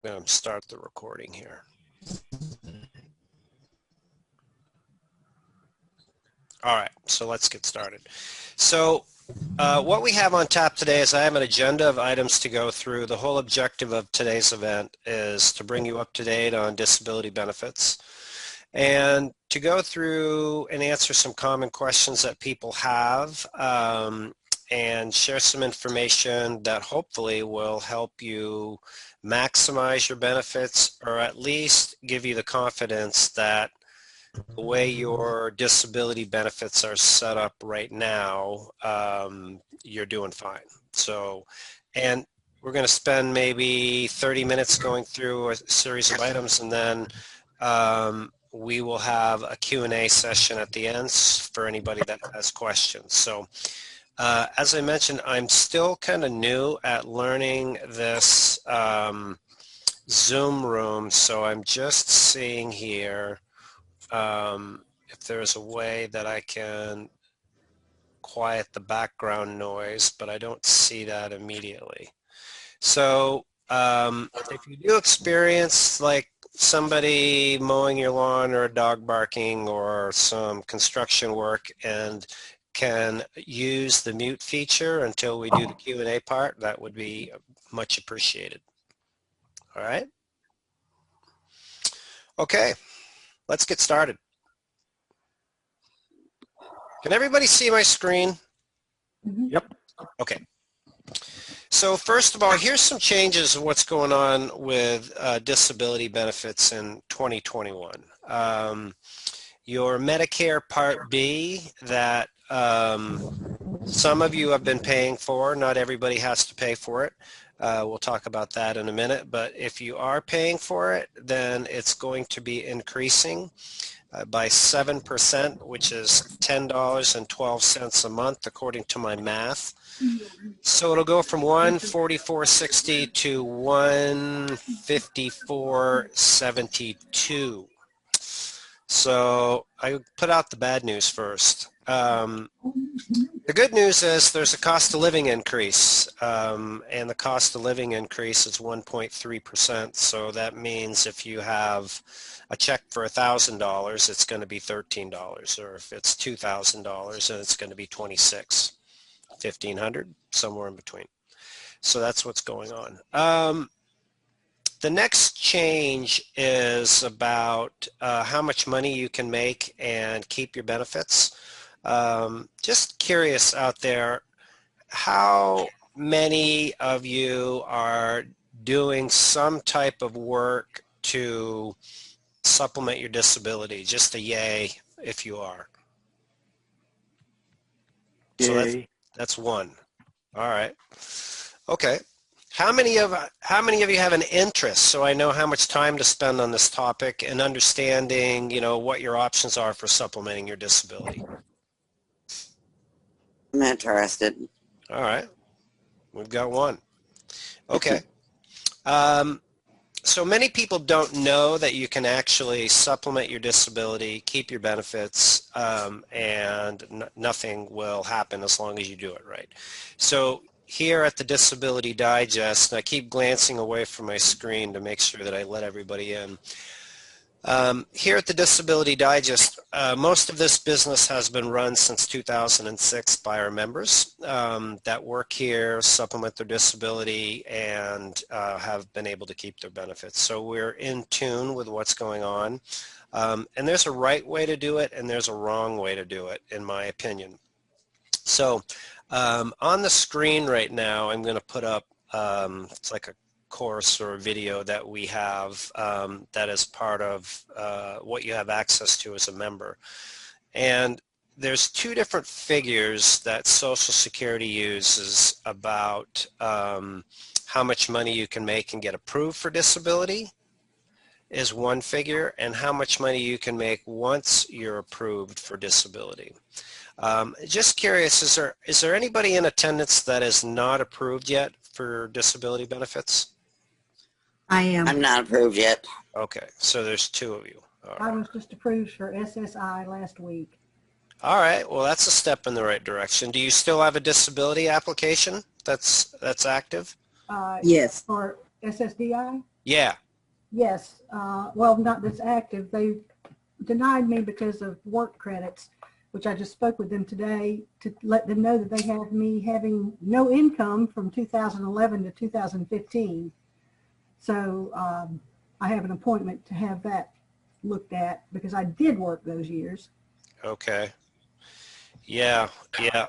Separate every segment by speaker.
Speaker 1: I'm going to start the recording here. All right, so let's get started. So what we have on tap today is I have an agenda of items to go through. The whole objective of today's event is to bring you up to date on disability benefits and to go through and answer some common questions that people have and share some information that hopefully will help you maximize your benefits, or at least give you the confidence that the way your disability benefits are set up right now, you're doing fine. So, and we're going to spend maybe 30 minutes going through a series of items, and then we will have a Q&A session at the end for anybody that has questions. So as I mentioned, I'm still kind of new at learning this Zoom room, so I'm just seeing here if there's a way that I can quiet the background noise, but I don't see that immediately. So if you do experience like somebody mowing your lawn or a dog barking or some construction work and can use the mute feature until we do the Q&A part, that would be much appreciated. All right. Okay, let's get started. Can everybody see my screen?
Speaker 2: Yep.
Speaker 1: Okay. So first of all, here's some changes of what's going on with disability benefits in 2021. Your Medicare Part B that some of you have been paying for, not everybody has to pay for it. We'll talk about that in a minute, but if you are paying for it, then it's going to be increasing by 7%, which is $10.12 a month, according to my math. So it'll go from $144.60 to $154.72. So I put out the bad news first. The good news is there's a cost of living increase, and the cost of living increase is 1.3%. So that means if you have a check for $1,000, it's going to be $13, or if it's $2,000, then it's going to be $26, $1,500, somewhere in between. So that's what's going on. The next change is about how much money you can make and keep your benefits. Just curious out there, how many of you are doing some type of work to supplement your disability? Just a yay if you are.
Speaker 2: Yay.
Speaker 1: So that's one. All right. Okay. How many of you have an interest, so I know how much time to spend on this topic and understanding, you know, what your options are for supplementing your disability?
Speaker 3: I'm interested.
Speaker 1: All right. We've got one. Okay. So many people don't know that you can actually supplement your disability, keep your benefits, and nothing will happen as long as you do it right. So here at the Disability Digest, and I keep glancing away from my screen to make sure that I let everybody in. Here at the Disability Digest, most of this business has been run since 2006 by our members that work here, supplement their disability, and have been able to keep their benefits. So we're in tune with what's going on. And there's a right way to do it, and there's a wrong way to do it, in my opinion. So on the screen right now, I'm going to put up, it's like a course or a video that we have that is part of what you have access to as a member. And there's two different figures that Social Security uses about how much money you can make and get approved for disability is one figure, and how much money you can make once you're approved for disability. Just curious, is there anybody in attendance that is not approved yet for disability benefits?
Speaker 4: I am.
Speaker 3: I'm not approved yet.
Speaker 1: Okay, so there's two of you. All right.
Speaker 4: I was just approved for SSI last week.
Speaker 1: All right, well that's a step in the right direction. Do you still have a disability application that's active?
Speaker 4: Yes. For SSDI?
Speaker 1: Yeah.
Speaker 4: Yes, well, not that's active. They denied me because of work credits, which I just spoke with them today to let them know that they have me having no income from 2011 to 2015. So I have an appointment to have that looked at because I did work those years.
Speaker 1: Okay. Yeah. Yeah.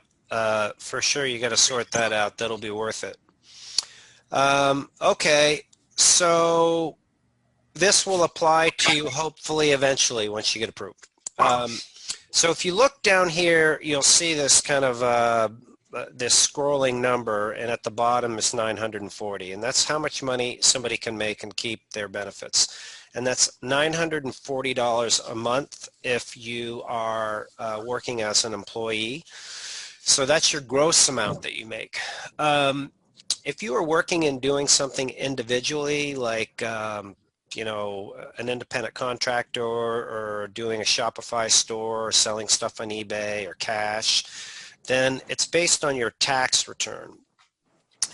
Speaker 1: For sure, you got to sort that out. That'll be worth it. Okay. So this will apply to you hopefully eventually once you get approved. So if you look down here, you'll see this kind of this scrolling number, and at the bottom is 940, and that's how much money somebody can make and keep their benefits. And that's $940 a month if you are working as an employee. So that's your gross amount that you make. If you are working and doing something individually, like you know, an independent contractor or doing a Shopify store or selling stuff on eBay or cash, then it's based on your tax return.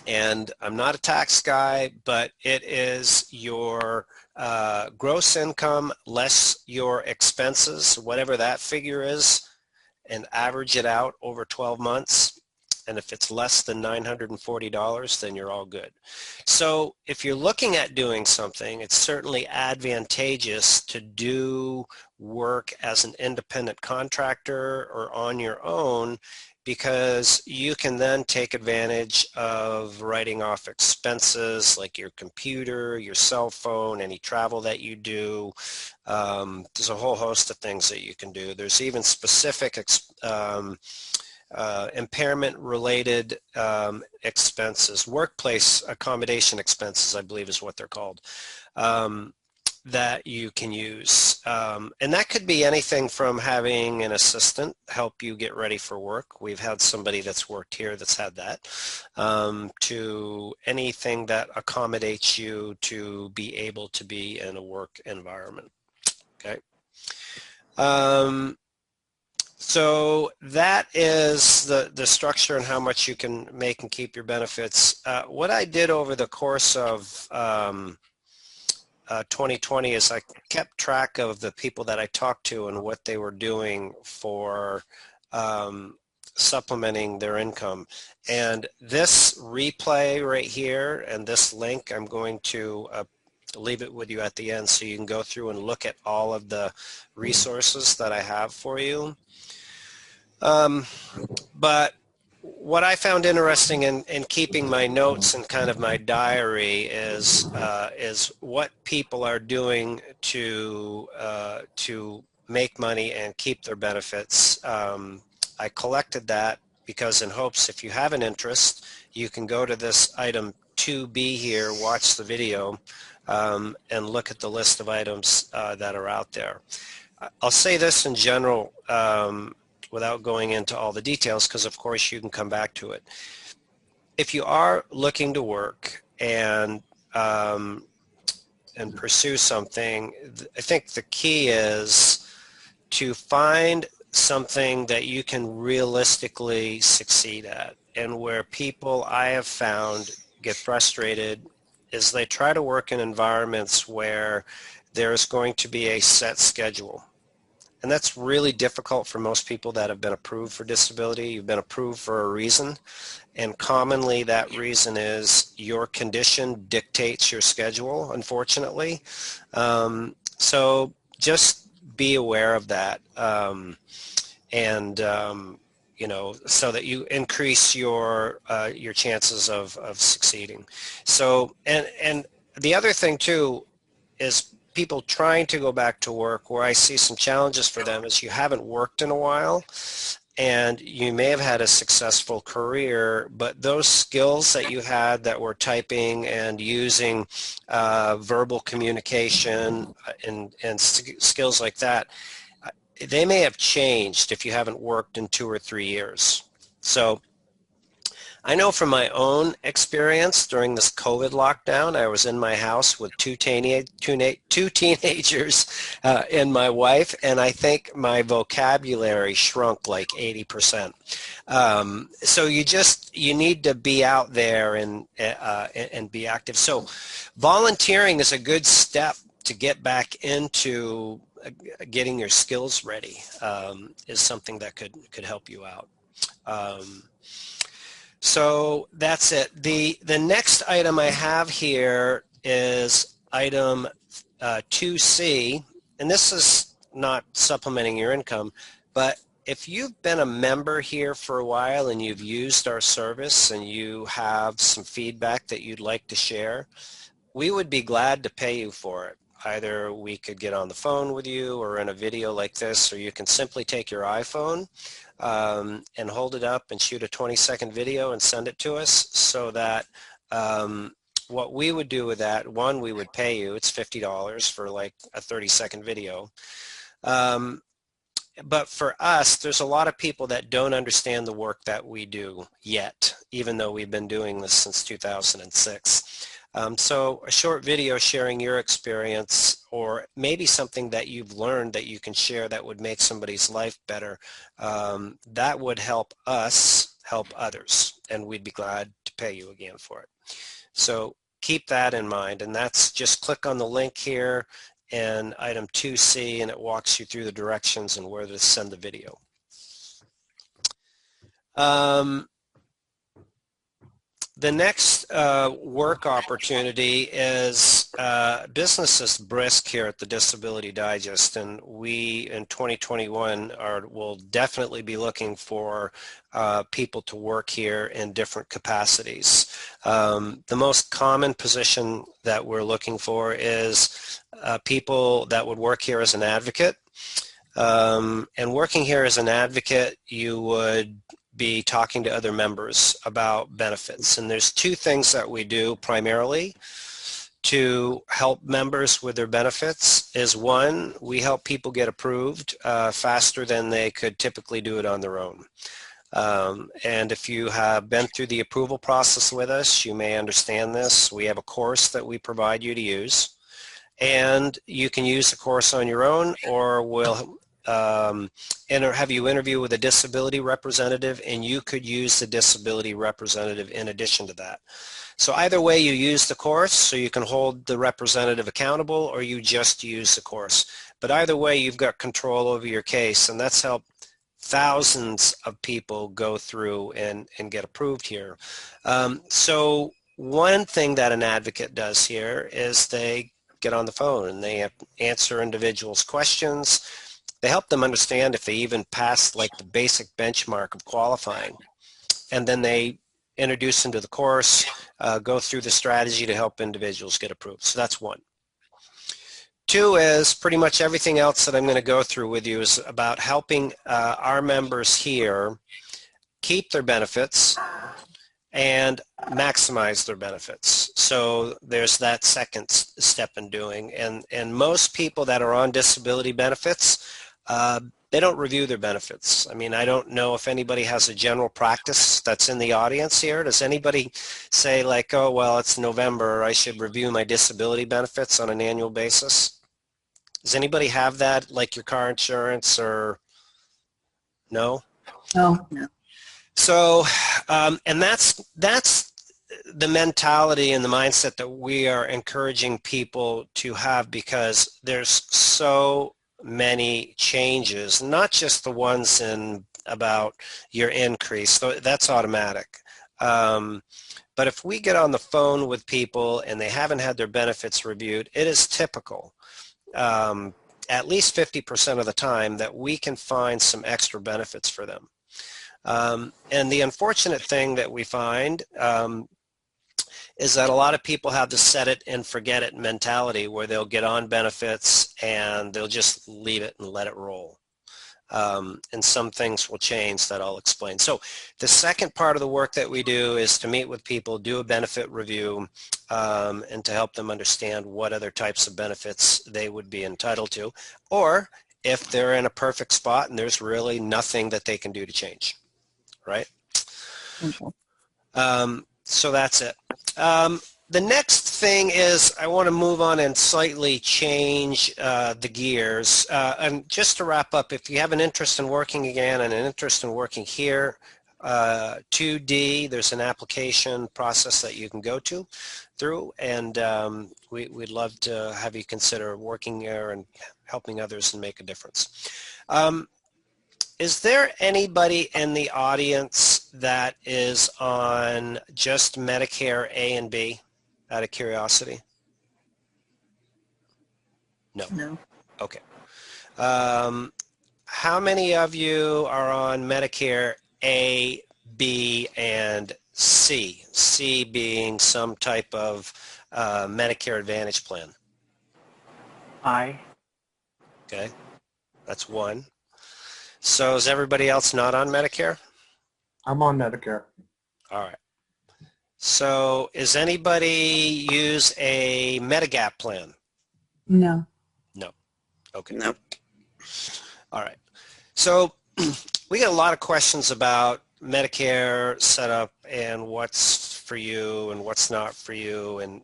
Speaker 1: And I'm not a tax guy, but it is your gross income less your expenses, whatever that figure is, and average it out over 12 months. And if it's less than $940, then you're all good. So if you're looking at doing something, it's certainly advantageous to do work as an independent contractor or on your own, because you can then take advantage of writing off expenses like your computer, your cell phone, any travel that you do. There's a whole host of things that you can do. There's even specific impairment-related expenses, workplace accommodation expenses, I believe is what they're called, that you can use. And that could be anything from having an assistant help you get ready for work. We've had somebody that's worked here that's had that, to anything that accommodates you to be able to be in a work environment. Okay. So that is the structure and how much you can make and keep your benefits. What I did over the course of 2020 is I kept track of the people that I talked to and what they were doing for supplementing their income. And this replay right here and this link, I'm going to leave it with you at the end so you can go through and look at all of the resources that I have for you. But what I found interesting in keeping my notes and kind of my diary is what people are doing to make money and keep their benefits. I collected that because in hopes if you have an interest, you can go to this item 2B here, watch the video, and look at the list of items that are out there. I'll say this in general, without going into all the details, because of course you can come back to it. If you are looking to work and pursue something, I think the key is to find something that you can realistically succeed at. And where people I have found get frustrated is they try to work in environments where there's going to be a set schedule. And that's really difficult for most people that have been approved for disability. You've been approved for a reason, and commonly that reason is your condition dictates your schedule, unfortunately. So just be aware of that, you know, so that you increase your chances of succeeding. So, and the other thing too is people trying to go back to work, where I see some challenges for them is you haven't worked in a while and you may have had a successful career, but those skills that you had that were typing and using verbal communication and skills like that, they may have changed if you haven't worked in 2 or 3 years. So I know from my own experience during this COVID lockdown, I was in my house with two teenagers and my wife, and I think my vocabulary shrunk like 80%. So you need to be out there and be active. So volunteering is a good step to get back into getting your skills ready, is something that could help you out. So that's it. The next item I have here is item 2C, and this is not supplementing your income, but if you've been a member here for a while and you've used our service and you have some feedback that you'd like to share, we would be glad to pay you for it. Either we could get on the phone with you or in a video like this, or you can simply take your iPhone and hold it up and shoot a 20-second video and send it to us, so that what we would do with that, one, we would pay you. It's $50 for like a 30-second video. But for us, there's a lot of people that don't understand the work that we do yet, even though we've been doing this since 2006. So a short video sharing your experience, or maybe something that you've learned that you can share that would make somebody's life better, that would help us help others, and we'd be glad to pay you again for it. So keep that in mind, and that's just click on the link here and item 2C, and it walks you through the directions and where to send the video. The next work opportunity is business is brisk here at the Disability Digest, and we in 2021 will definitely be looking for people to work here in different capacities. The most common position that we're looking for is people that would work here as an advocate. And working here as an advocate, you would be talking to other members about benefits. And there's two things that we do primarily to help members with their benefits. Is one, we help people get approved faster than they could typically do it on their own. And if you have been through the approval process with us, you may understand this. We have a course that we provide you to use, and you can use the course on your own, or we'll have you interview with a disability representative, and you could use the disability representative in addition to that. So either way, you use the course so you can hold the representative accountable, or you just use the course. But either way, you've got control over your case, and that's helped thousands of people go through and get approved here. So one thing that an advocate does here is they get on the phone and they answer individuals' questions. They help them understand if they even pass like the basic benchmark of qualifying. And then they introduce them to the course, go through the strategy to help individuals get approved. So that's one. Two is pretty much everything else that I'm going to go through with you is about helping our members here keep their benefits and maximize their benefits. So there's that second step in doing. And most people that are on disability benefits, they don't review their benefits. I mean, I don't know if anybody has a general practice that's in the audience here. Does anybody say like, oh, well, it's November, I should review my disability benefits on an annual basis? Does anybody have that, like your car insurance, or no?
Speaker 2: No.
Speaker 1: So, and that's the mentality and the mindset that we are encouraging people to have, because there's so many changes, not just the ones in about your increase, so that's automatic. But if we get on the phone with people and they haven't had their benefits reviewed, it is typical, at least 50% of the time, that we can find some extra benefits for them. And the unfortunate thing that we find is that a lot of people have the set it and forget it mentality, where they'll get on benefits and they'll just leave it and let it roll. And some things will change that I'll explain. So the second part of the work that we do is to meet with people, do a benefit review, and to help them understand what other types of benefits they would be entitled to, or if they're in a perfect spot and there's really nothing that they can do to change, right?
Speaker 2: Okay.
Speaker 1: So that's it. The next thing is I want to move on and slightly change the gears. And just to wrap up, if you have an interest in working again and an interest in working here, 2D, there's an application process that you can go through, and we'd love to have you consider working there and helping others and make a difference. Is there anybody in the audience that is on just Medicare A and B, out of curiosity? No.
Speaker 2: No.
Speaker 1: Okay. How many of you are on Medicare A, B, and C? C being some type of Medicare Advantage plan.
Speaker 2: I.
Speaker 1: Okay, that's one. So is everybody else not on Medicare?
Speaker 2: I'm on Medicare.
Speaker 1: All right. So is anybody use a Medigap plan?
Speaker 5: No.
Speaker 1: No. Okay.
Speaker 3: Nope.
Speaker 1: All right. So we get a lot of questions about Medicare setup and what's for you and what's not for you. And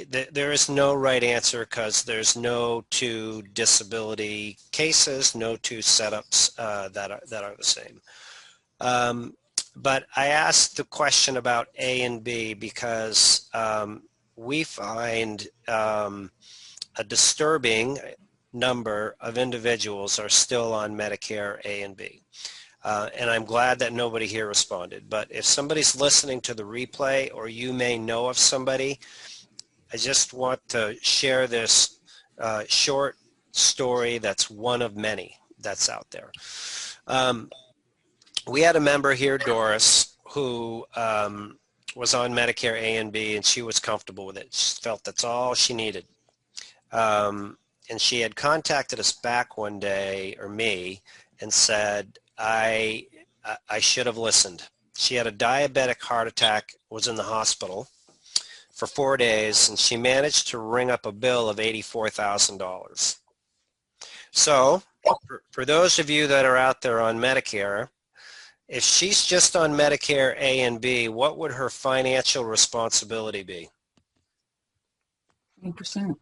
Speaker 1: there is no right answer because there's no two disability cases, no two setups that are the same. But I asked the question about A and B because we find a disturbing number of individuals are still on Medicare A and B. And I'm glad that nobody here responded. But if somebody's listening to the replay or you may know of somebody, I just want to share this short story that's one of many that's out there. We had a member here, Doris, who was on Medicare A and B, and she was comfortable with it. She felt that's all she needed. And she had contacted us back one day, or me, and said, I should have listened. She had a diabetic heart attack, was in the hospital for 4 days, and she managed to ring up a bill of $84,000. So for those of you that are out there on Medicare, if she's just on Medicare A and B, what would her financial responsibility be?
Speaker 5: 20%.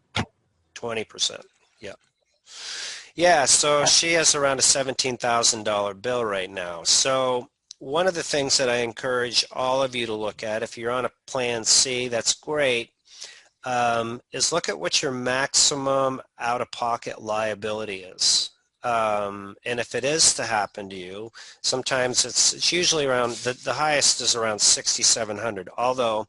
Speaker 1: 20%. Yeah. Yeah, so she has around a $17,000 bill right now. So one of the things that I encourage all of you to look at, if you're on a plan C, that's great, is look at what your maximum out-of-pocket liability is. And if it is to happen to you, sometimes it's usually around, the highest is around $6,700, although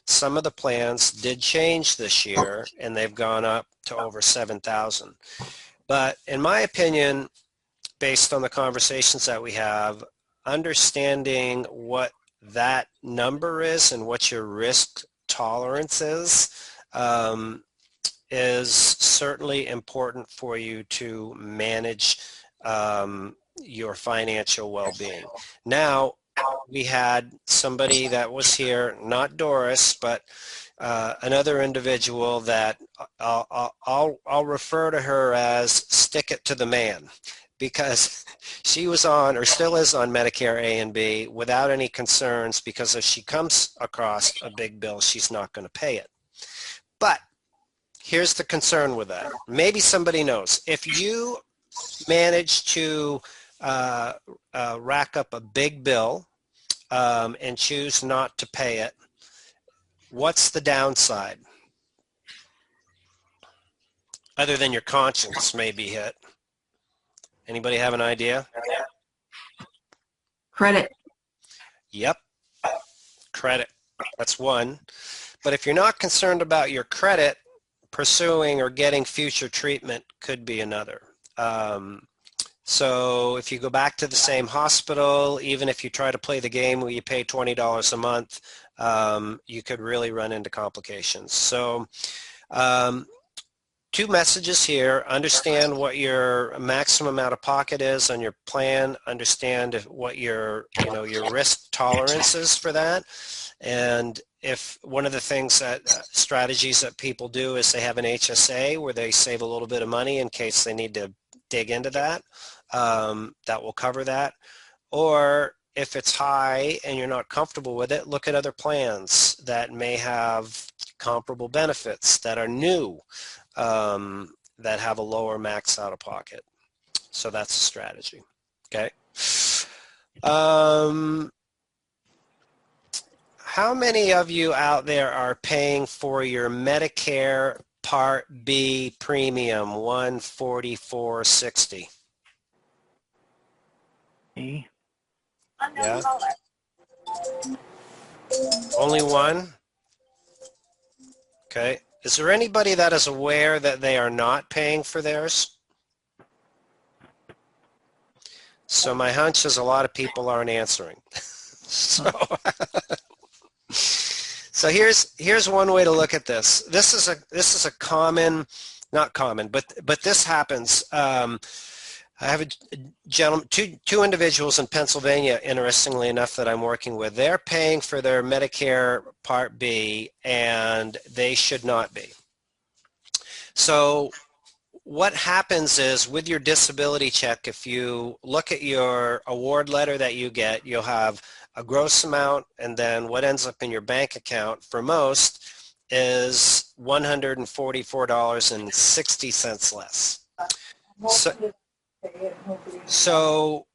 Speaker 1: some of the plans did change this year and they've gone up to over $7,000. But in my opinion, based on the conversations that we have, understanding what that number is and what your risk tolerance is certainly important for you to manage your financial well-being. Now, we had somebody that was here, not Doris, but another individual that I'll refer to her as stick it to the man, because she was on, or still is on, Medicare A and B without any concerns, because if she comes across a big bill, she's not going to pay it. But here's the concern with that. Maybe somebody knows. If you manage to rack up a big bill and choose not to pay it, what's the downside? Other than your conscience may be hit. Anybody have an idea?
Speaker 5: Credit.
Speaker 1: Yep, credit. That's one. But if you're not concerned about your credit, pursuing or getting future treatment could be another. So if you go back to the same hospital, even if you try to play the game where you pay $20 a month, you could really run into complications. So two messages here: understand what your maximum out of pocket is on your plan, understand what your risk tolerance is for that. And if one of the things that strategies that people do is they have an HSA where they save a little bit of money in case they need to dig into that, that will cover that. Or if it's high and you're not comfortable with it, look at other plans that may have comparable benefits that are new, that have a lower max out of pocket. So that's a strategy. Okay. How many of you out there are paying for your Medicare Part B premium, $144.60?
Speaker 2: Me.
Speaker 1: Yeah. Only one? Okay. Is there anybody that is aware that they are not paying for theirs? So my hunch is a lot of people aren't answering. So here's one way to look at this. This is a common, not common, but this happens. I have a gentleman, two individuals in Pennsylvania, interestingly enough, that I'm working with. They're paying for their Medicare Part B, and they should not be. So what happens is, with your disability check, if you look at your award letter that you get, you'll have a gross amount, and then what ends up in your bank account for most is $144.60 less. So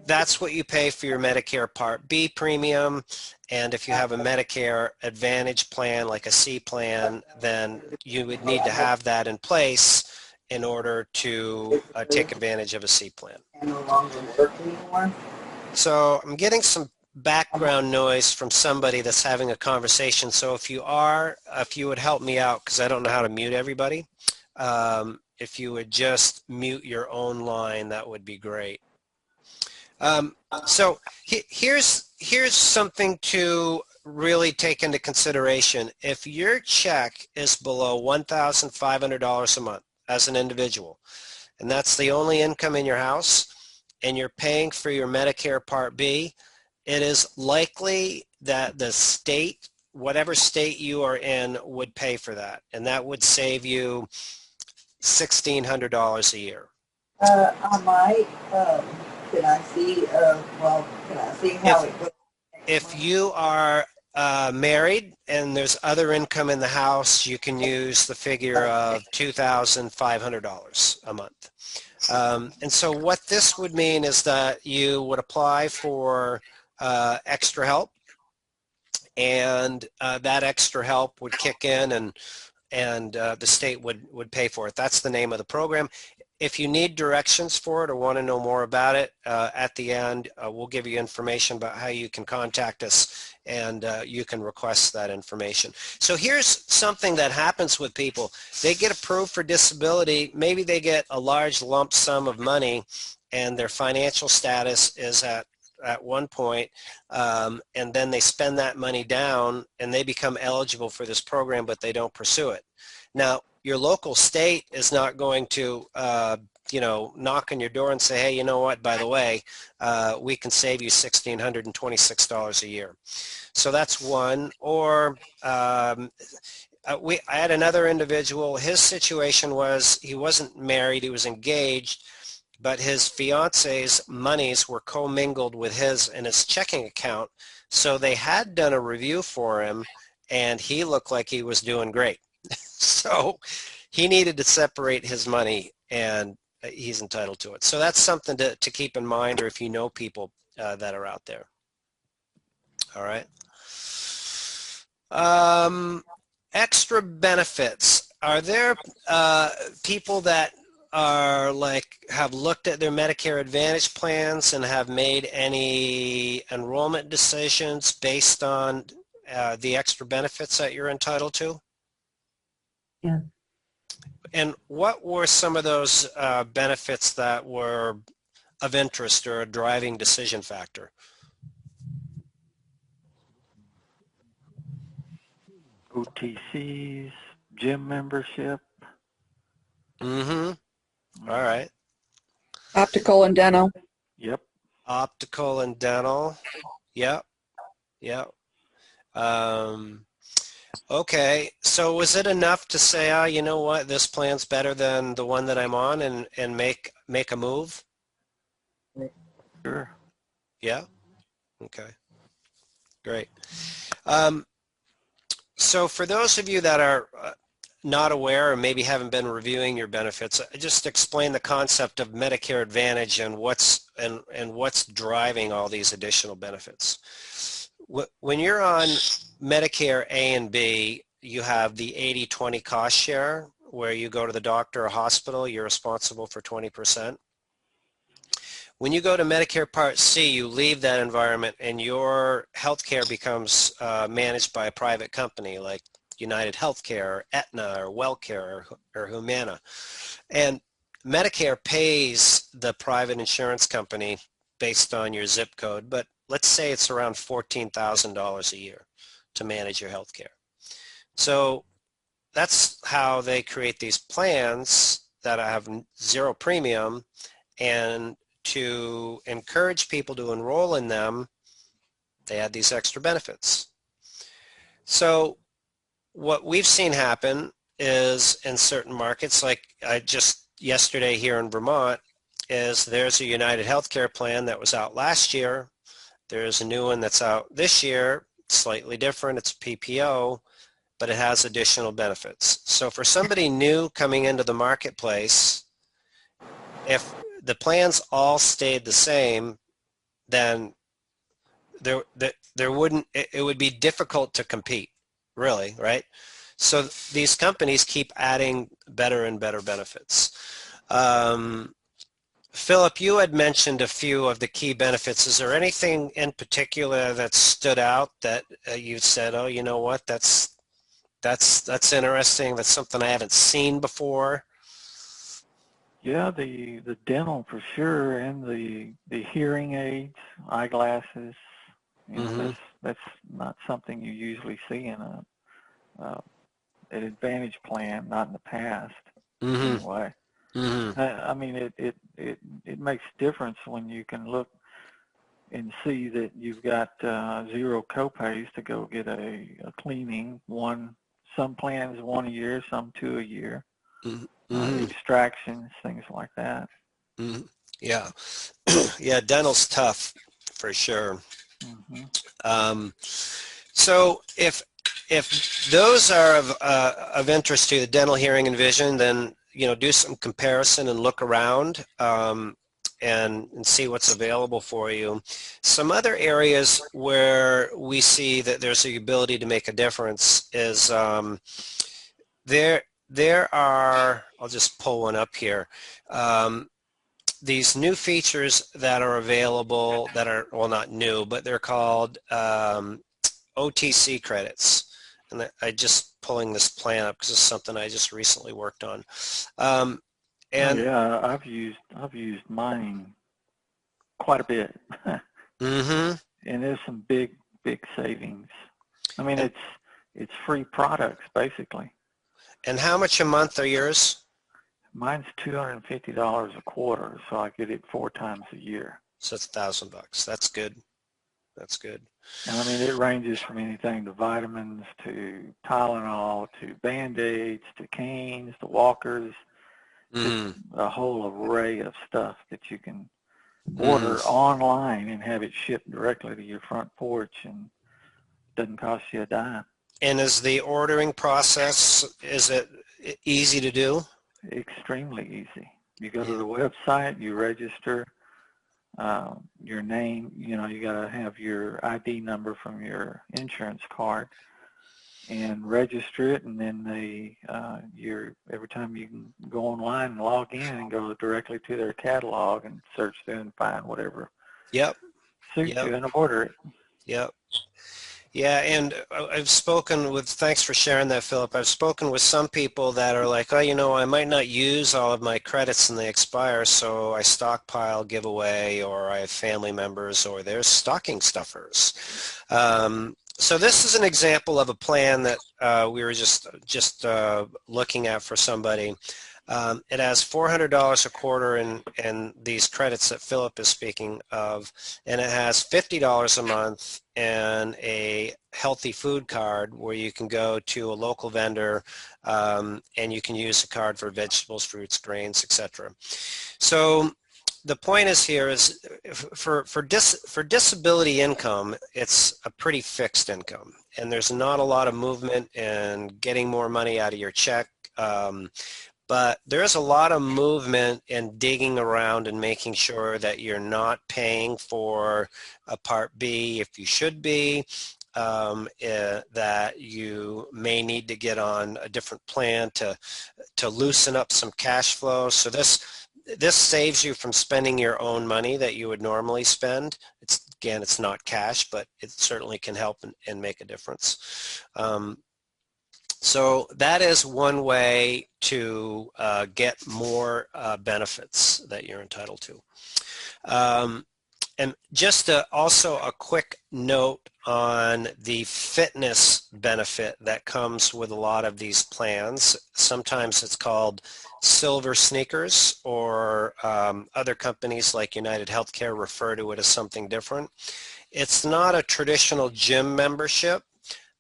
Speaker 1: that's what you pay for your Medicare Part B premium, and if you have a Medicare Advantage plan, like a C plan, then you would need to have that in place in order to take advantage of a C plan. So I'm getting some background noise from somebody that's having a conversation. So if you would help me out, because I don't know how to mute everybody. If you would just mute your own line, that would be great. So here's something to really take into consideration. If your check is below $1,500 a month as an individual, and that's the only income in your house, and you're paying for your Medicare Part B, it is likely that the state, whatever state you are in, would pay for that, and that would save you $1,600 a year.
Speaker 5: I might. Can I see? Can I see how it goes?
Speaker 1: If you are married and there's other income in the house, you can use the figure of $2,500 a month. And so what this would mean is that you would apply for extra help, and that extra help would kick in, and the state would pay for it. That's the name of the program. If you need directions for it or want to know more about it, at the end, we'll give you information about how you can contact us, and you can request that information. So here's something that happens with people. They get approved for disability. Maybe they get a large lump sum of money, and their financial status is at one point, and then they spend that money down, and they become eligible for this program, but they don't pursue it. Now, your local state is not going to, knock on your door and say, hey, you know what, by the way, we can save you $1,626 a year. So that's one. Or I had another individual. His situation was he wasn't married, he was engaged, but his fiance's monies were commingled with his in his checking account. So they had done a review for him, and he looked like he was doing great. So he needed to separate his money, and he's entitled to it. So that's something to keep in mind, or if you know people that are out there. All right. Extra benefits. Are there people that are have looked at their Medicare Advantage plans and have made any enrollment decisions based on the extra benefits that you're entitled to?
Speaker 5: Yeah.
Speaker 1: And what were some of those benefits that were of interest or a driving decision factor?
Speaker 2: OTCs, gym membership.
Speaker 1: Mm-hmm. All right.
Speaker 6: Optical and dental.
Speaker 2: Yep.
Speaker 1: Optical and dental. Yep. Yep. Okay. So was it enough to say, you know what, this plan's better than the one that I'm on, and make a move?
Speaker 2: Sure.
Speaker 1: Yeah. Okay, great. So for those of you that are not aware or maybe haven't been reviewing your benefits, I just explain the concept of Medicare Advantage and what's driving all these additional benefits. When you're on Medicare A and B, you have the 80-20 cost share, where you go to the doctor or hospital, you're responsible for 20%. When you go to Medicare Part C, you leave that environment and your health care becomes managed by a private company like United Healthcare, or Aetna, or WellCare, or Humana. And Medicare pays the private insurance company based on your zip code, but let's say it's around $14,000 a year to manage your health care. So that's how they create these plans that have zero premium, and to encourage people to enroll in them, they add these extra benefits. So what we've seen happen is in certain markets, like just yesterday here in Vermont, is there's a United Healthcare plan that was out last year. There's a new one that's out this year, slightly different. It's PPO, but it has additional benefits. So for somebody new coming into the marketplace, if the plans all stayed the same, then there wouldn't, it would be difficult to compete, really, right? So these companies keep adding better and better benefits. Philip, you had mentioned a few of the key benefits. Is there anything in particular that stood out that you said, oh, you know what, that's interesting, that's something I haven't seen before?
Speaker 2: Yeah, the dental for sure, and the hearing aids, eyeglasses. You know, that's not something you usually see in an Advantage plan, not in the past anyway. I mean, it makes a difference when you can look and see that you've got zero copays to go get a cleaning. Some plans 1 a year, some 2 a year. Extractions, things like that.
Speaker 1: Yeah. Yeah, dental's tough for sure. So if those are of interest to you, the dental, hearing, and vision, then do some comparison and look around and see what's available for you. Some other areas where we see that there's the ability to make a difference is there are, I'll just pull one up here, these new features that are available that are, well, not new, but they're called OTC credits. And I just pulling this plan up because it's something I just recently worked on.
Speaker 2: Yeah, I've used mine quite a bit. And there's some big savings. I mean, it's free products basically.
Speaker 1: And how much a month are yours?
Speaker 2: Mine's $250 a quarter, so I get it 4 times a year.
Speaker 1: So it's $1,000. That's good. That's good.
Speaker 2: And I mean, it ranges from anything to vitamins to Tylenol to Band-Aids to canes to walkers. Just a whole array of stuff that you can order online and have it shipped directly to your front porch, and it doesn't cost you a dime.
Speaker 1: And is the ordering process, is it easy to do?
Speaker 2: Extremely easy. You go to the website, you register your name, you got to have your ID number from your insurance card and register it, and then every time you can go online and log in and go directly to their catalog and search there and find whatever suits you and order it.
Speaker 1: Yep. Yeah, and I've spoken with, thanks for sharing that, Philip. I've spoken with some people that are like, oh, I might not use all of my credits and they expire, so I stockpile, give away, or I have family members, or there's stocking stuffers. So this is an example of a plan that we were just looking at for somebody. It has $400 a quarter in these credits that Philip is speaking of, and it has $50 a month and a healthy food card where you can go to a local vendor and you can use the card for vegetables, fruits, grains, etc. So the point is here is for disability income, it's a pretty fixed income, and there's not a lot of movement in getting more money out of your check. But there's a lot of movement in digging around and making sure that you're not paying for a Part B if you should be, that you may need to get on a different plan to loosen up some cash flow. So this saves you from spending your own money that you would normally spend. Again, it's not cash, but it certainly can help and make a difference. So that is one way to get more benefits that you're entitled to. And just also a quick note on the fitness benefit that comes with a lot of these plans. Sometimes it's called silver sneakers, or other companies like United Healthcare refer to it as something different. It's not a traditional gym membership.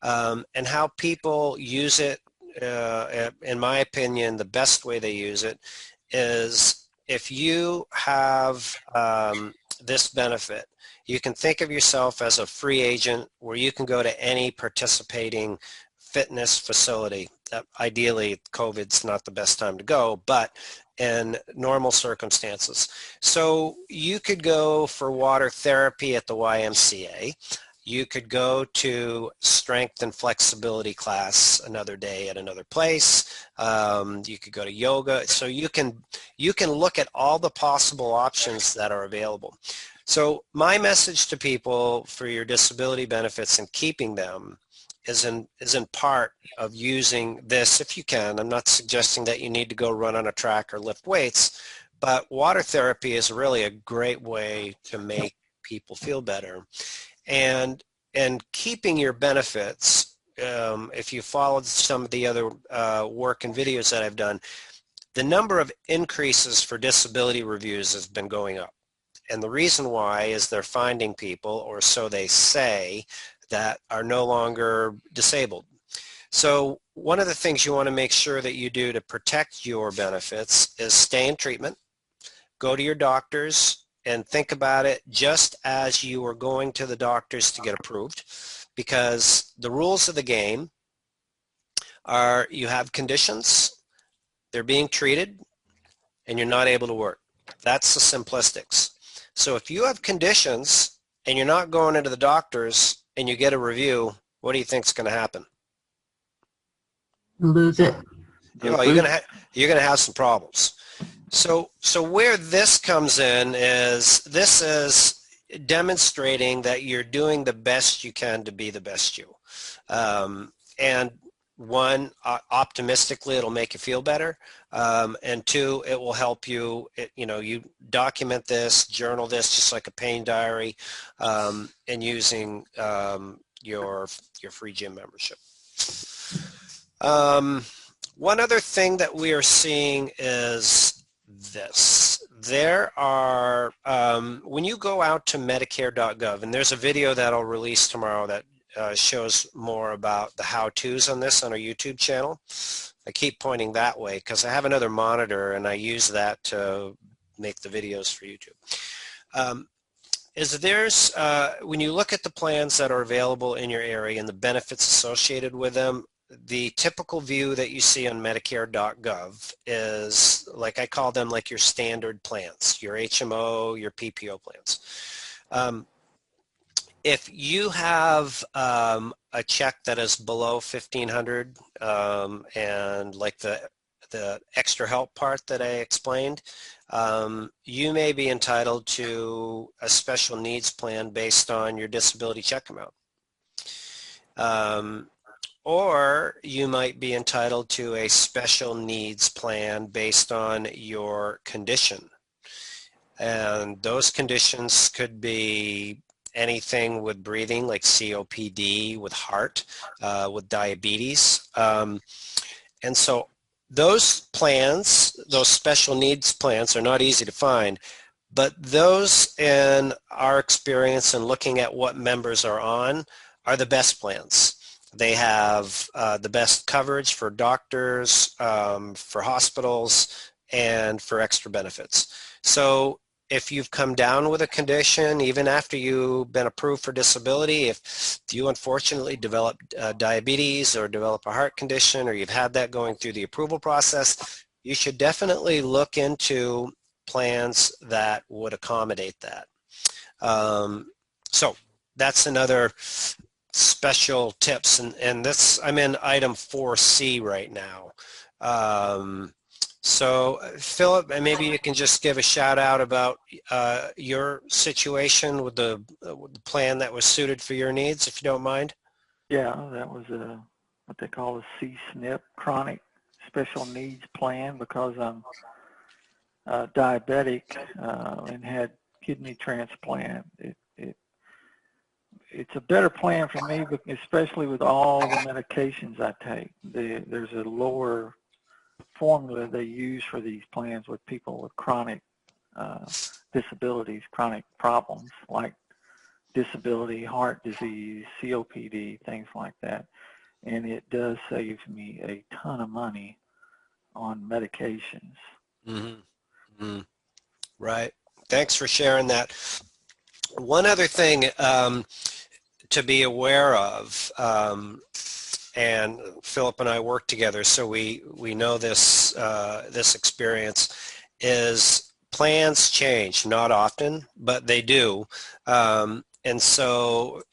Speaker 1: And how people use it, in my opinion, the best way they use it is if you have this benefit, you can think of yourself as a free agent where you can go to any participating fitness facility. Ideally, COVID's not the best time to go, but in normal circumstances. So you could go for water therapy at the YMCA. You could go to strength and flexibility class another day at another place. You could go to yoga. So you can look at all the possible options that are available. So my message to people for your disability benefits and keeping them is in part of using this if you can. I'm not suggesting that you need to go run on a track or lift weights, but water therapy is really a great way to make people feel better. And keeping your benefits, if you followed some of the other work and videos that I've done, the number of increases for disability reviews has been going up. And the reason why is they're finding people, or so they say, that are no longer disabled. So one of the things you want to make sure that you do to protect your benefits is stay in treatment, go to your doctors, and think about it just as you are going to the doctors to get approved, because the rules of the game are you have conditions, they're being treated, and you're not able to work. That's the simplistics. So if you have conditions and you're not going into the doctors and you get a review, what do you think is going to happen?
Speaker 7: Lose it.
Speaker 1: Well, you're going to have some problems. So where this comes in is this is demonstrating that you're doing the best you can to be the best you. And one, optimistically, it'll make you feel better. And two, it will help you, you document this, journal this, just like a pain diary, and using your free gym membership. One other thing that we are seeing is this. There are, when you go out to Medicare.gov, and there's a video that I'll release tomorrow that shows more about the how-tos on this on our YouTube channel. I keep pointing that way because I have another monitor and I use that to make the videos for YouTube. When you look at the plans that are available in your area and the benefits associated with them, the typical view that you see on Medicare.gov is, like I call them, like your standard plans, your HMO, your PPO plans. If you have a check that is below $1,500 and like the extra help part that I explained, you may be entitled to a special needs plan based on your disability check amount. Or you might be entitled to a special needs plan based on your condition. And those conditions could be anything with breathing, like COPD, with heart, with diabetes. And so those plans, those special needs plans, are not easy to find, but those, in our experience and looking at what members are on, are the best plans. They have the best coverage for doctors, for hospitals, and for extra benefits. So if you've come down with a condition, even after you've been approved for disability, if you unfortunately develop diabetes or develop a heart condition, or you've had that going through the approval process, you should definitely look into plans that would accommodate that. So that's another special tips, and this, I'm in item 4C right now. So Philip, maybe you can just give a shout out about your situation with the plan that was suited for your needs, if you don't mind.
Speaker 2: Yeah, that was what they call a C-SNP, chronic special needs plan, because I'm diabetic and had kidney transplant. It's a better plan for me, especially with all the medications I take. There's a lower formula they use for these plans with people with chronic disabilities, chronic problems like disability, heart disease, COPD, things like that. And it does save me a ton of money on medications.
Speaker 1: Mm-hmm. Mm-hmm. Right. Thanks for sharing that. One other thing to be aware of, and Philip and I work together, so we know this this experience, is plans change, not often, but they do. And so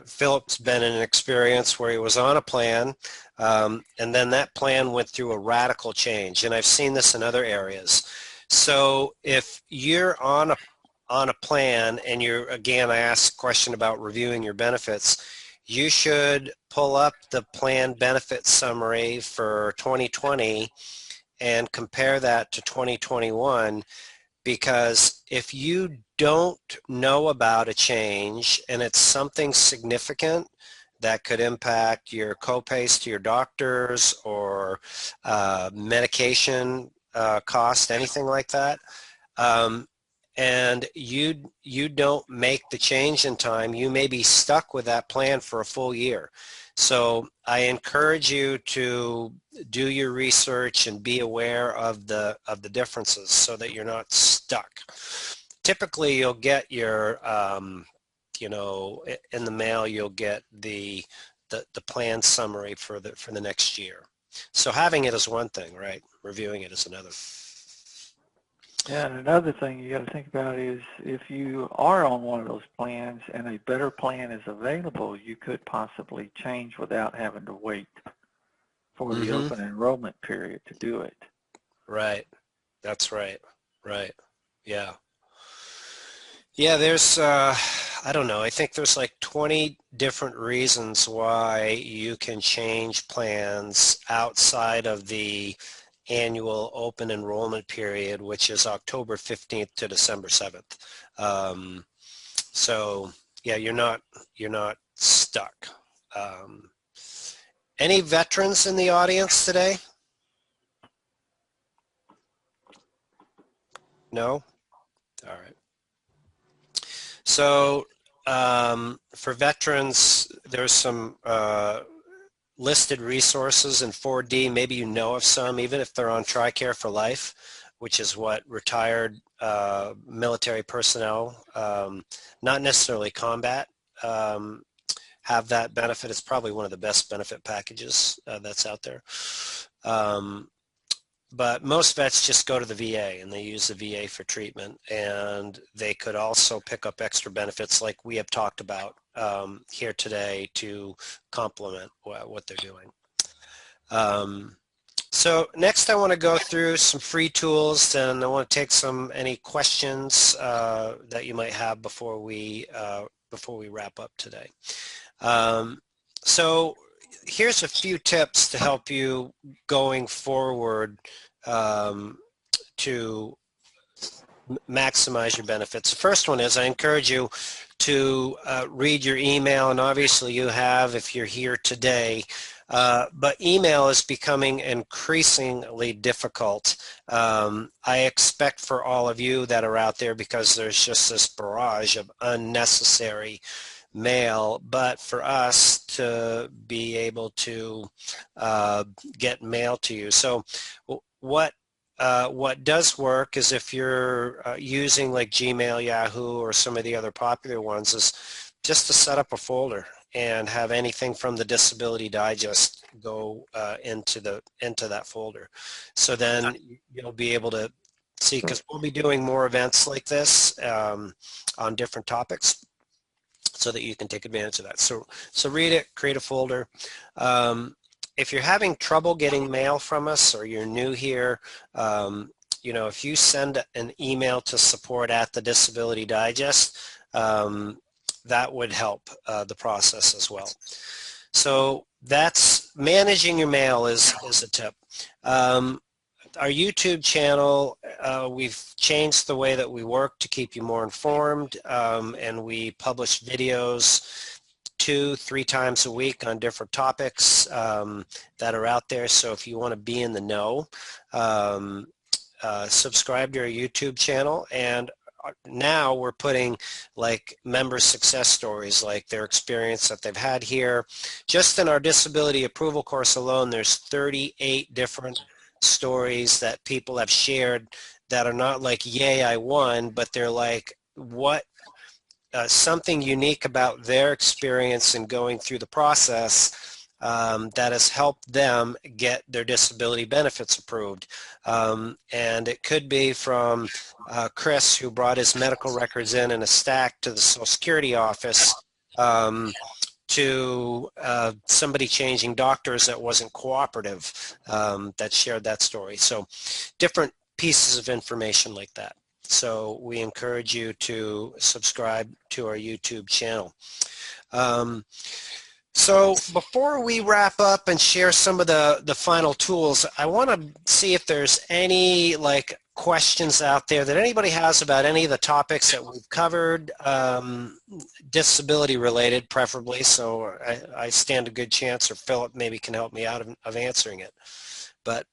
Speaker 1: Philip's been in an experience where he was on a plan, and then that plan went through a radical change, and I've seen this in other areas. So if you're on a plan, and you're, again, I asked a question about reviewing your benefits, you should pull up the plan benefit summary for 2020 and compare that to 2021, because if you don't know about a change and it's something significant that could impact your copays to your doctors or medication cost, anything like that, and you don't make the change in time, you may be stuck with that plan for a full year. So I encourage you to do your research and be aware of the differences so that you're not stuck. Typically, you'll get your you know, in the mail, you'll get the plan summary for the next year. So having it is one thing, right? Reviewing it is another.
Speaker 2: Yeah, and another thing you got to think about is if you are on one of those plans and a better plan is available, you could possibly change without having to wait for the open enrollment period to do it.
Speaker 1: Right. That's right. Right. Yeah. Yeah, there's, I don't know, I think there's like 20 different reasons why you can change plans outside of the annual open enrollment period, which is October 15th to December 7th. So yeah, you're not stuck. Any veterans in the audience today? No? All right. So for veterans, there's some listed resources in 4D. Maybe you know of some, even if they're on TRICARE for Life, which is what retired military personnel, not necessarily combat, have that benefit. It's probably one of the best benefit packages that's out there. But most vets just go to the VA and they use the VA for treatment, and they could also pick up extra benefits like we have talked about here today to complement what they're doing. So next I want to go through some free tools, and I want to take any questions that you might have before we wrap up today. So here's a few tips to help you going forward to maximize your benefits. The first one is I encourage you to read your email, and obviously you have if you're here today, but email is becoming increasingly difficult. I expect for all of you that are out there, because there's just this barrage of unnecessary mail, but for us to be able to get mail to you. So what what does work is if you're using like Gmail, Yahoo, or some of the other popular ones, is just to set up a folder and have anything from the Disability Digest go into that folder. So then you'll be able to see, because we'll be doing more events like this on different topics, so that you can take advantage of that. So read it, create a folder. If you're having trouble getting mail from us, or you're new here, you know, if you send an email to support at the Disability Digest, that would help the process as well. So that's managing your mail is a tip. Our YouTube channel, we've changed the way that we work to keep you more informed, and we publish videos 2-3 times a week on different topics that are out there. So if you want to be in the know, subscribe to our YouTube channel. And now we're putting like member success stories, like their experience that they've had here. Just in our disability approval course alone, there's 38 different stories that people have shared that are not like, yay, I won, but they're like, what something unique about their experience in going through the process that has helped them get their disability benefits approved. And it could be from Chris, who brought his medical records in a stack to the Social Security office, to somebody changing doctors that wasn't cooperative, that shared that story. So different pieces of information like that. So we encourage you to subscribe to our YouTube channel. So before we wrap up and share some of the final tools, I want to see if there's any like questions out there that anybody has about any of the topics that we've covered, disability related preferably, so I stand a good chance, or Philip maybe can help me out of answering it. But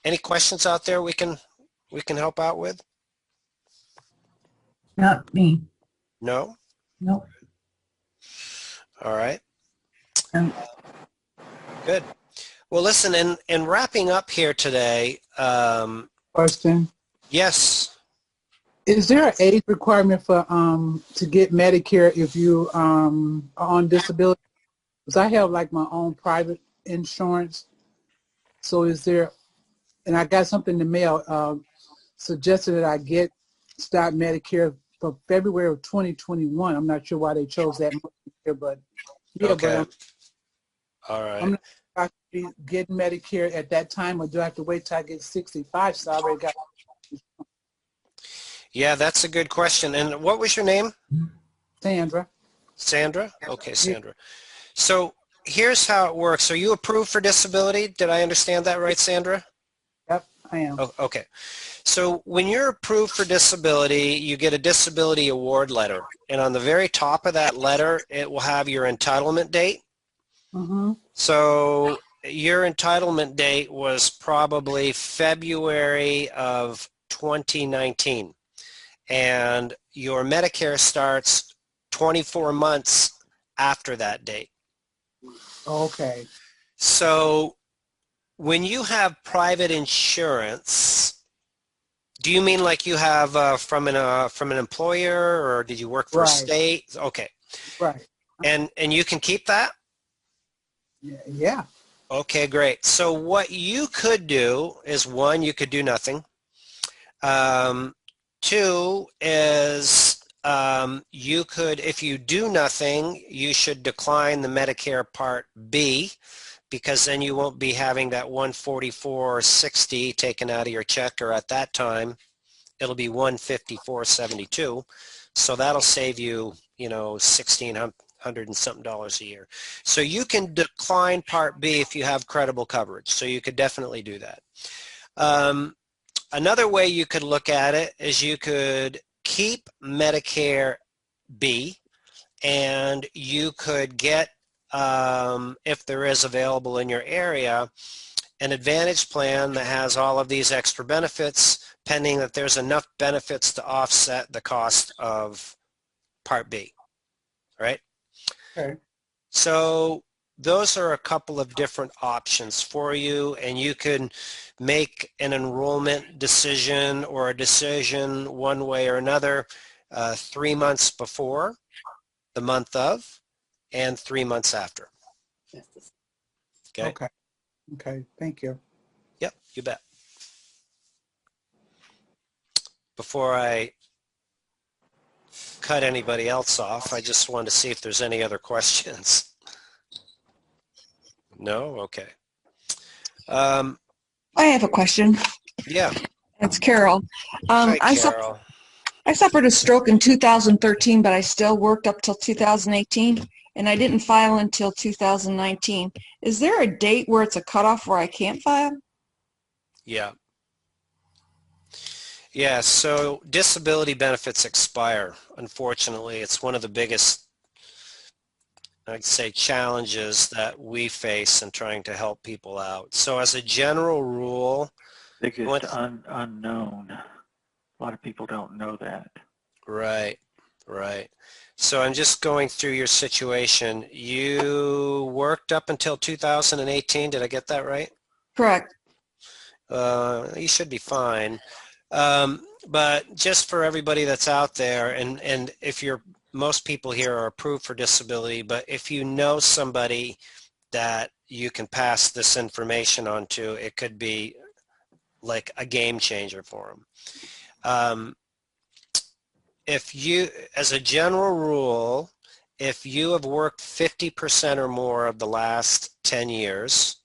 Speaker 1: any questions out there we can help out with?
Speaker 5: Not me.
Speaker 1: No?
Speaker 5: Nope.
Speaker 1: All right. Good. Well, listen, in wrapping up here today,
Speaker 7: Question.
Speaker 1: yes.
Speaker 7: Is there an age requirement for to get Medicare if you are on disability? Because I have like my own private insurance. So is there, and I got something in the mail suggested that I start Medicare for February of 2021. I'm not sure why they chose that month here, but yeah,
Speaker 1: Okay.
Speaker 7: but
Speaker 1: All right.
Speaker 7: I'm not sure if I should be getting Medicare at that time, or do I have to wait till I get 65? So I already got.
Speaker 1: Yeah, that's a good question. And what was your name?
Speaker 7: Sandra.
Speaker 1: Sandra? Okay, Sandra. So here's how it works. Are you approved for disability? Did I understand that right, Sandra?
Speaker 7: Yep, I am.
Speaker 1: Oh, okay. So when you're approved for disability, you get a disability award letter. And on the very top of that letter, it will have your entitlement date.
Speaker 7: Mm-hmm.
Speaker 1: So your entitlement date was probably February of 2019. And your Medicare starts 24 months after that date.
Speaker 7: Okay.
Speaker 1: So when you have private insurance, do you mean like you have from an employer, or did you work for a state? Okay.
Speaker 7: Right.
Speaker 1: And you can keep that?
Speaker 7: Yeah.
Speaker 1: Okay, great. So what you could do is, one, you could do nothing. Two is you could, if you do nothing, you should decline the Medicare Part B, because then you won't be having that $144.60 taken out of your check, or at that time it'll be $154.72. So that'll save you, $1,600 and something a year. So you can decline Part B if you have credible coverage. So you could definitely do that. Another way you could look at it is you could keep Medicare B, and you could get, if there is available in your area, an Advantage plan that has all of these extra benefits, pending that there's enough benefits to offset the cost of Part B, right?
Speaker 7: Okay.
Speaker 1: So those are a couple of different options for you, and you can make an enrollment decision or a decision one way or another 3 months before, the month of, and 3 months after. Okay?
Speaker 7: Okay. Okay. Thank you.
Speaker 1: Yep, you bet. Before I cut anybody else off, I just wanted to see if there's any other questions. No? Okay.
Speaker 6: I have a question.
Speaker 1: Yeah.
Speaker 6: It's Carol.
Speaker 1: Hi,
Speaker 6: I
Speaker 1: Carol.
Speaker 6: suffered a stroke in 2013, but I still worked up till 2018, and I didn't file until 2019. Is there a date where it's a cutoff where I can't file?
Speaker 1: Yeah. Yeah, so disability benefits expire. Unfortunately, it's one of the biggest, I'd say, challenges that we face in trying to help people out. So as a general rule,
Speaker 2: Biggest unknown. A lot of people don't know that.
Speaker 1: right, right. So I'm just going through your situation. You worked up until 2018. Did I get that right?
Speaker 6: Correct.
Speaker 1: You should be fine. But just for everybody that's out there, and if you're, most people here are approved for disability, but if you know somebody that you can pass this information on to, it could be like a game changer for them. If you, as a general rule, if you have worked 50% or more of the last 10 years,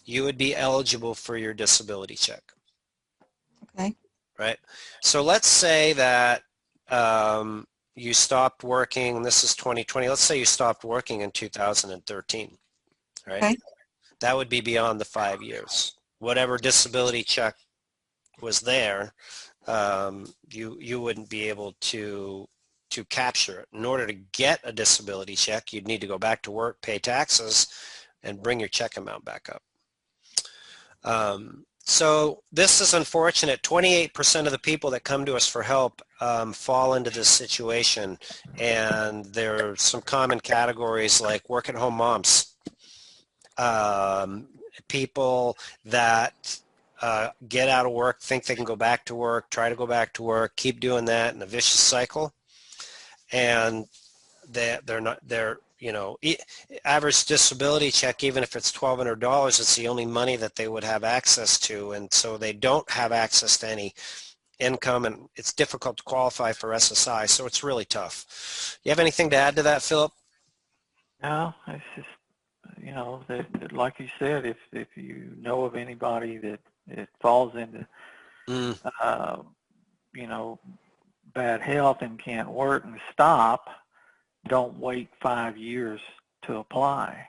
Speaker 1: you would be eligible for your disability check.
Speaker 6: Okay.
Speaker 1: Right? So let's say that you stopped working, this is 2020, let's say you stopped working in 2013, right?
Speaker 6: Okay.
Speaker 1: That would be beyond the 5 years. Whatever disability check was there, you wouldn't be able to capture it. In order to get a disability check, you'd need to go back to work, pay taxes, and bring your check amount back up. So this is unfortunate. 28% of the people that come to us for help fall into this situation, and there are some common categories like work-at-home moms, people that get out of work, think they can go back to work, try to go back to work, keep doing that in a vicious cycle, and they're you know, average disability check, even if it's $1,200, it's the only money that they would have access to, and so they don't have access to any income, and it's difficult to qualify for SSI, so it's really tough. You have anything to add to that, Philip?
Speaker 2: No, it's just, you know, that like you said, if you know of anybody that it falls into, you know, bad health and can't work and stop, don't wait 5 years to apply.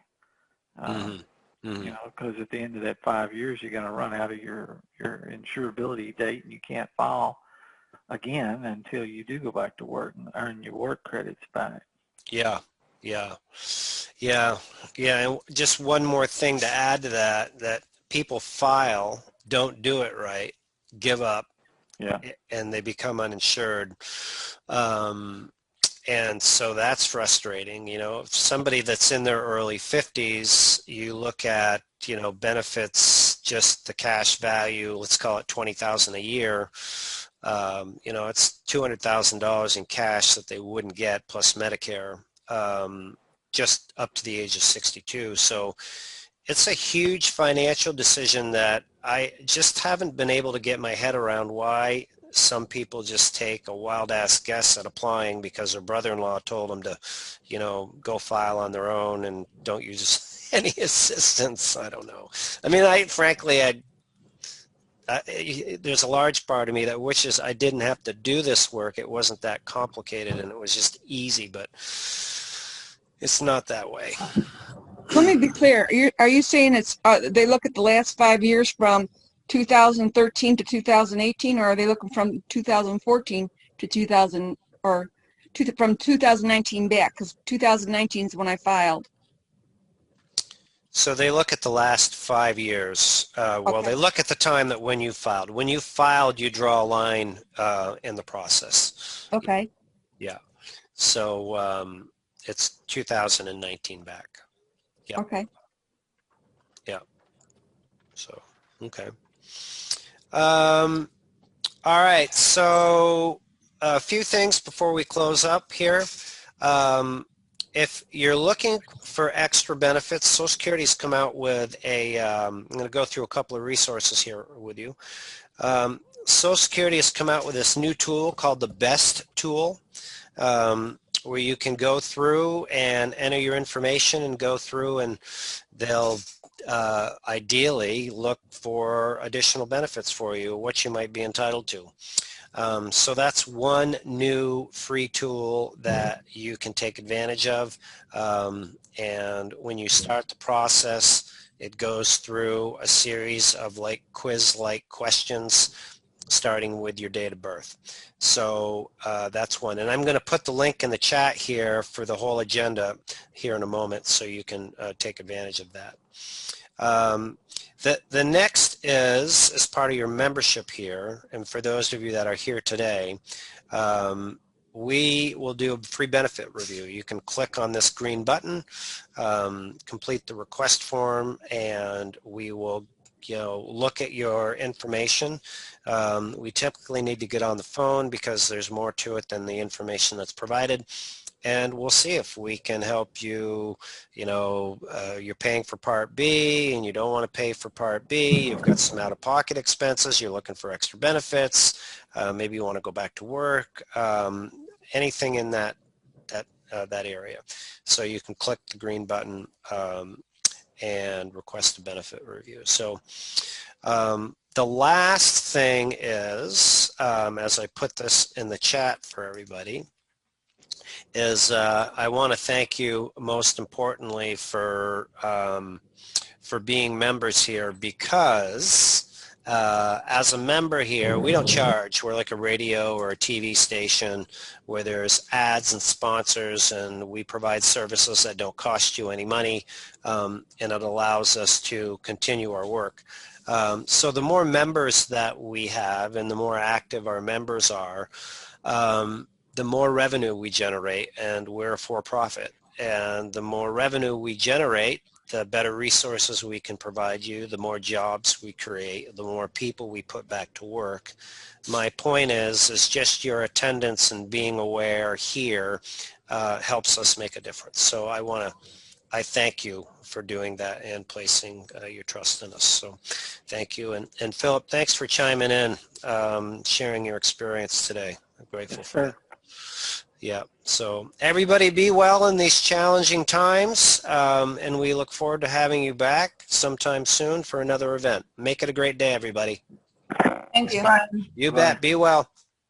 Speaker 2: You know, because at the end of that 5 years, you're going to run out of your insurability date, and you can't file again until you do go back to work and earn your work credits back.
Speaker 1: Yeah. And just one more thing to add to that people file, don't do it right, give up, and they become uninsured. And so that's frustrating. You know, if somebody that's in their early 50s, you look at, you know, benefits, just the cash value, let's call it $20,000 a year. You know, it's $200,000 in cash that they wouldn't get plus Medicare, just up to the age of 62. So it's a huge financial decision that I just haven't been able to get my head around, why some people just take a wild-ass guess at applying because their brother-in-law told them to, you know, go file on their own and don't use any assistance. I don't know. I mean, frankly, there's a large part of me that wishes I didn't have to do this work. It wasn't that complicated and it was just easy, but it's not that way.
Speaker 6: Let me be clear. Are you saying it's they look at the last 5 years from 2013 to 2018, or are they looking from 2014 to 2000, or from 2019 back? Because 2019 is when I filed.
Speaker 1: So they look at the last 5 years. Well, they look at the time that when you filed. When you filed, you draw a line in the process.
Speaker 6: Okay.
Speaker 1: Yeah. So it's 2019 back. Yeah.
Speaker 6: Okay.
Speaker 1: Yeah. So, okay. All right. So a few things before we close up here. If you're looking for extra benefits, Social Security's come out with a, I'm going to go through a couple of resources here with you. Social Security has come out with this new tool called the BEST tool, where you can go through and enter your information and go through, and they'll ideally look for additional benefits for you, what you might be entitled to. So that's one new free tool that you can take advantage of. And when you start the process, it goes through a series of like quiz-like questions starting with your date of birth. So that's one. And I'm going to put the link in the chat here for the whole agenda here in a moment so you can take advantage of that. The next is, as part of your membership here, and for those of you that are here today, we will do a free benefit review. You can click on this green button, complete the request form, and we will look at your information. We typically need to get on the phone because there's more to it than the information that's provided. And we'll see if we can help you. You're paying for Part B and you don't want to pay for Part B. You've got some out-of-pocket expenses. You're looking for extra benefits. Maybe you want to go back to work. Anything in that area. So you can click the green button and request a benefit review. So the last thing is, as I put this in the chat for everybody, is I want to thank you most importantly for being members here, because as a member here, we don't charge. We're like a radio or a TV station where there's ads and sponsors, and we provide services that don't cost you any money, and it allows us to continue our work. So the more members that we have and the more active our members are, the more revenue we generate, and we're for-profit. And the more revenue we generate, the better resources we can provide you, the more jobs we create, the more people we put back to work. My point is just your attendance and being aware here helps us make a difference. So I thank you for doing that and placing your trust in us. So thank you. And Philip, thanks for chiming in, sharing your experience today. I'm grateful for that. Yeah, so everybody be well in these challenging times, and we look forward to having you back sometime soon for another event. Make it a great day, everybody.
Speaker 6: Thank you.
Speaker 2: Bye.
Speaker 1: You bet. Be well.